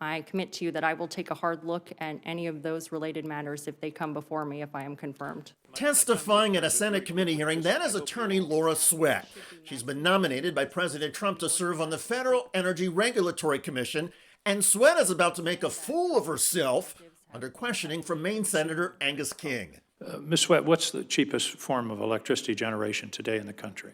I commit to you that I will take a hard look at any of those related matters if they come before me if I am confirmed. Testifying at a Senate committee hearing, that is attorney Laura Swett. She's been nominated by President Trump to serve on the Federal Energy Regulatory Commission, and Swett is about to make a fool of herself under questioning from Maine Senator Angus King. Ms. Swett, what's the cheapest form of electricity generation today in the country?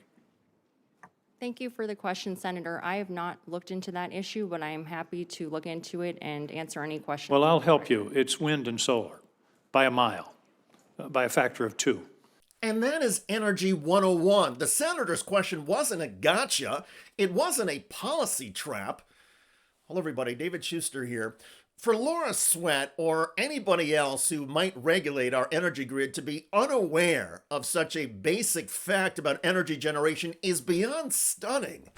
Thank you for the question, Senator. I have not looked into that issue, but I am happy to look into it and answer any questions. Well, I'll help you. It's wind and solar by a mile, by a factor of 2. And that is Energy 101. The senator's question wasn't a gotcha. It wasn't a policy trap. Hello, everybody. David Shuster here. For Laura Swett or anybody else who might regulate our energy grid to be unaware of such a basic fact about energy generation is beyond stunning.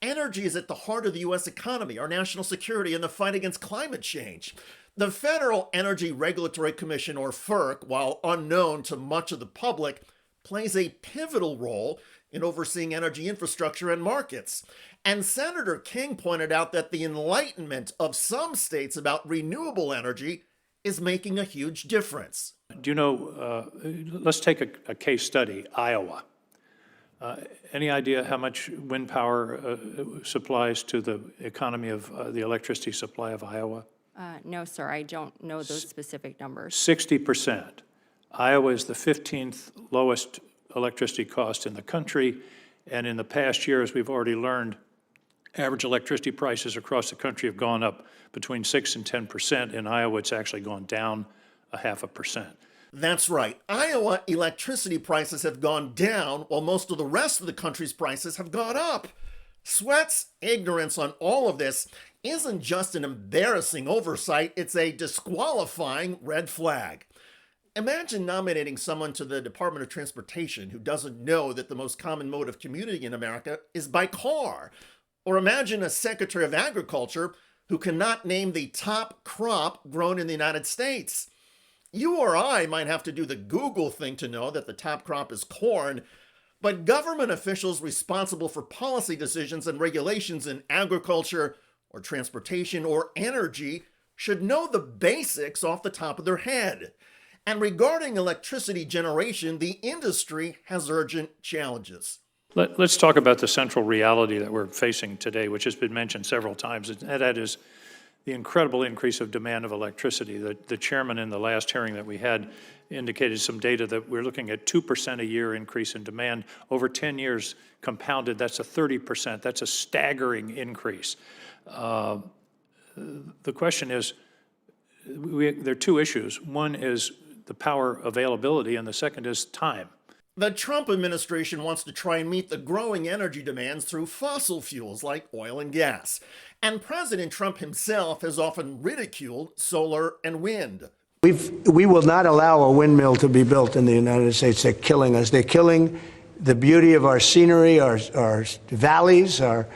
Energy is at the heart of the U.S. economy, our national security, and the fight against climate change. The Federal Energy Regulatory Commission, or FERC, while unknown to much of the public, plays a pivotal role in overseeing energy infrastructure and markets. And Senator King pointed out that the enlightenment of some states about renewable energy is making a huge difference. Do you know, let's take a case study, Iowa. Any idea how much wind power supplies to the economy of the electricity supply of Iowa? No, sir, I don't know those specific numbers. 60%. Iowa is the 15th lowest electricity cost in the country, and in the past year, as we've already learned, average electricity prices across the country have gone up between 6 and 10%. In Iowa, it's actually gone down 0.5%. That's right. Iowa electricity prices have gone down while most of the rest of the country's prices have gone up. Swett's ignorance on all of this isn't just an embarrassing oversight, it's a disqualifying red flag. Imagine nominating someone to the Department of Transportation who doesn't know that the most common mode of commuting in America is by car. Or imagine a Secretary of Agriculture who cannot name the top crop grown in the United States. You or I might have to do the Google thing to know that the top crop is corn, but government officials responsible for policy decisions and regulations in agriculture or transportation or energy should know the basics off the top of their head. And regarding electricity generation, the industry has urgent challenges. Let's talk about the central reality that we're facing today, which has been mentioned several times, and that is the incredible increase of demand of electricity. The chairman in the last hearing that we had indicated some data that we're looking at 2% a year increase in demand. Over 10 years compounded, that's a 30%. That's a staggering increase. The question is, there are two issues. One is the power availability, and the second is time. The Trump administration wants to try and meet the growing energy demands through fossil fuels like oil and gas. And President Trump himself has often ridiculed solar and wind. We will not allow a windmill to be built in the United States. They're killing us. They're killing the beauty of our scenery, our valleys, our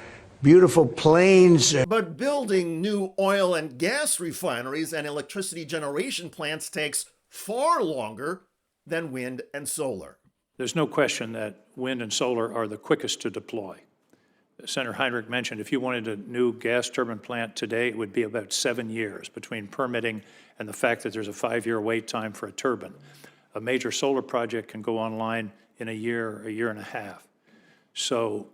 beautiful plains. But building new oil and gas refineries and electricity generation plants takes far longer than wind and solar. There's no question that wind and solar are the quickest to deploy. Senator Heinrich mentioned if you wanted a new gas turbine plant today, it would be about 7 years between permitting and the fact that there's a 5-year wait time for a turbine. A major solar project can go online in a year and a half. So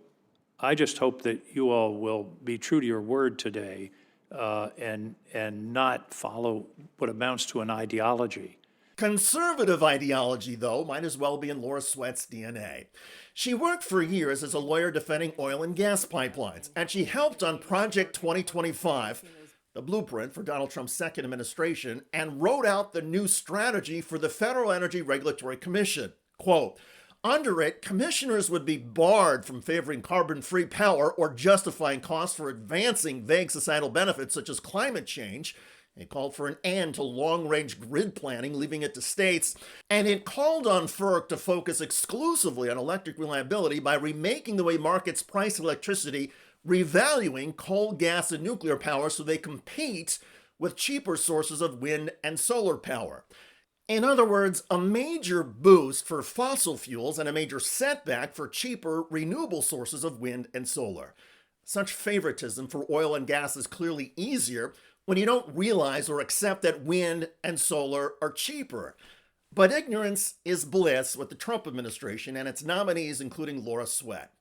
I just hope that you all will be true to your word today and not follow what amounts to an ideology. Conservative ideology, though, might as well be in Laura Swett's DNA. She worked for years as a lawyer defending oil and gas pipelines, and she helped on Project 2025, the blueprint for Donald Trump's second administration, and wrote out the new strategy for the Federal Energy Regulatory Commission. Quote, under it, commissioners would be barred from favoring carbon-free power or justifying costs for advancing vague societal benefits such as climate change. It called for an end to long-range grid planning, leaving it to states, and it called on FERC to focus exclusively on electric reliability by remaking the way markets price electricity, revaluing coal, gas, and nuclear power so they compete with cheaper sources of wind and solar power. In other words, a major boost for fossil fuels and a major setback for cheaper renewable sources of wind and solar. Such favoritism for oil and gas is clearly easier when you don't realize or accept that wind and solar are cheaper. But ignorance is bliss with the Trump administration and its nominees, including Laura Swett.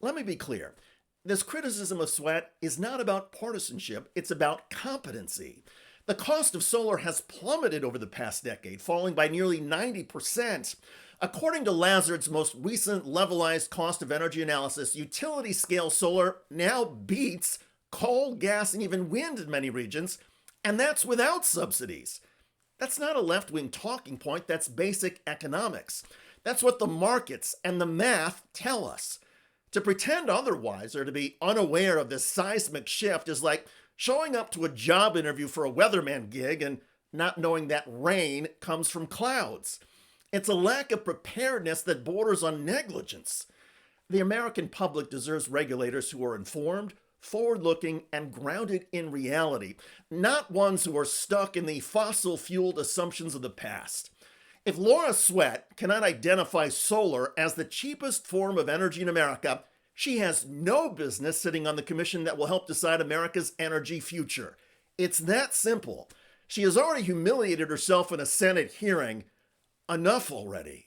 Let me be clear. This criticism of Swett is not about partisanship, it's about competency. The cost of solar has plummeted over the past decade, falling by nearly 90%. According to Lazard's most recent levelized cost of energy analysis, utility-scale solar now beats coal, gas, and even wind in many regions, and that's without subsidies. That's not a left-wing talking point, that's basic economics. That's what the markets and the math tell us. To pretend otherwise or to be unaware of this seismic shift is like showing up to a job interview for a weatherman gig and not knowing that rain comes from clouds. It's a lack of preparedness that borders on negligence. The American public deserves regulators who are informed, forward-looking, and grounded in reality, not ones who are stuck in the fossil-fueled assumptions of the past. If Laura Swett cannot identify solar as the cheapest form of energy in America, she has no business sitting on the commission that will help decide America's energy future. It's that simple. She has already humiliated herself in a Senate hearing. Enough already.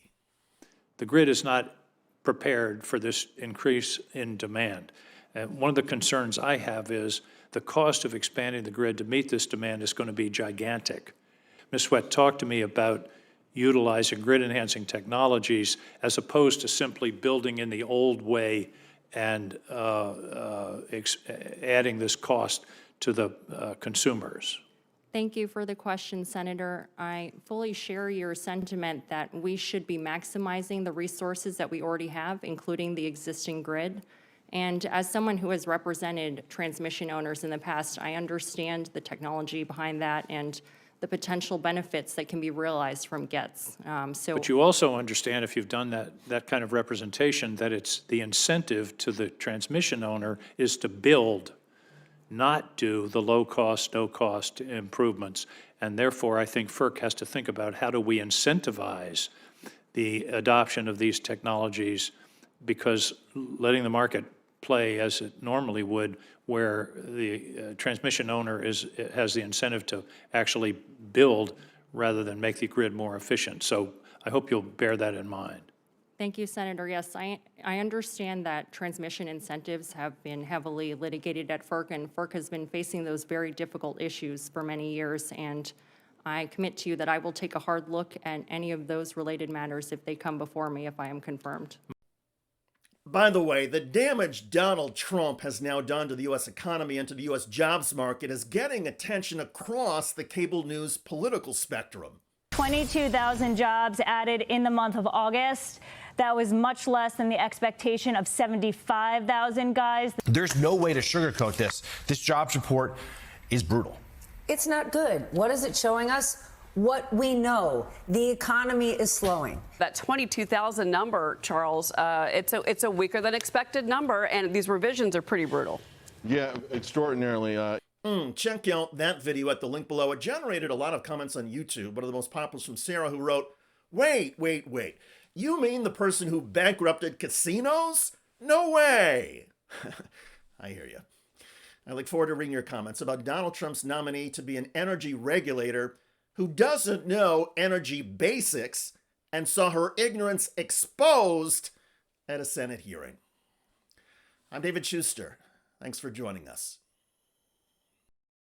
The grid is not prepared for this increase in demand. And one of the concerns I have is the cost of expanding the grid to meet this demand is going to be gigantic. Ms. Swett talked to me about utilizing grid-enhancing technologies as opposed to simply building in the old way and adding this cost to the consumers. Thank you for the question, Senator. I fully share your sentiment that we should be maximizing the resources that we already have, including the existing grid. And as someone who has represented transmission owners in the past, I understand the technology behind that and the potential benefits that can be realized from GETS. But you also understand, if you've done that kind of representation, that it's the incentive to the transmission owner is to build, not do the low-cost, no-cost improvements. And therefore, I think FERC has to think about how do we incentivize the adoption of these technologies, because letting the market play as it normally would, where the transmission owner has the incentive to actually build rather than make the grid more efficient. So I hope you'll bear that in mind. Thank you, Senator. Yes, I understand that transmission incentives have been heavily litigated at FERC, and FERC has been facing those very difficult issues for many years. And I commit to you that I will take a hard look at any of those related matters if they come before me, if I am confirmed. By the way, the damage Donald Trump has now done to the U.S. economy and to the U.S. jobs market is getting attention across the cable news political spectrum. 22,000 jobs added in the month of August. That was much less than the expectation of 75,000 guys. There's no way to sugarcoat this. This jobs report is brutal. It's not good. What is it showing us? What we know, the economy is slowing. That 22,000 number, Charles, it's a weaker than expected number, and these revisions are pretty brutal. Yeah, extraordinarily. Check out that video at the link below. It generated a lot of comments on YouTube. One of the most popular from Sarah, who wrote, wait. You mean the person who bankrupted casinos? No way. I hear you. I look forward to reading your comments about Donald Trump's nominee to be an energy regulator who doesn't know energy basics and saw her ignorance exposed at a Senate hearing. I'm David Shuster. Thanks for joining us.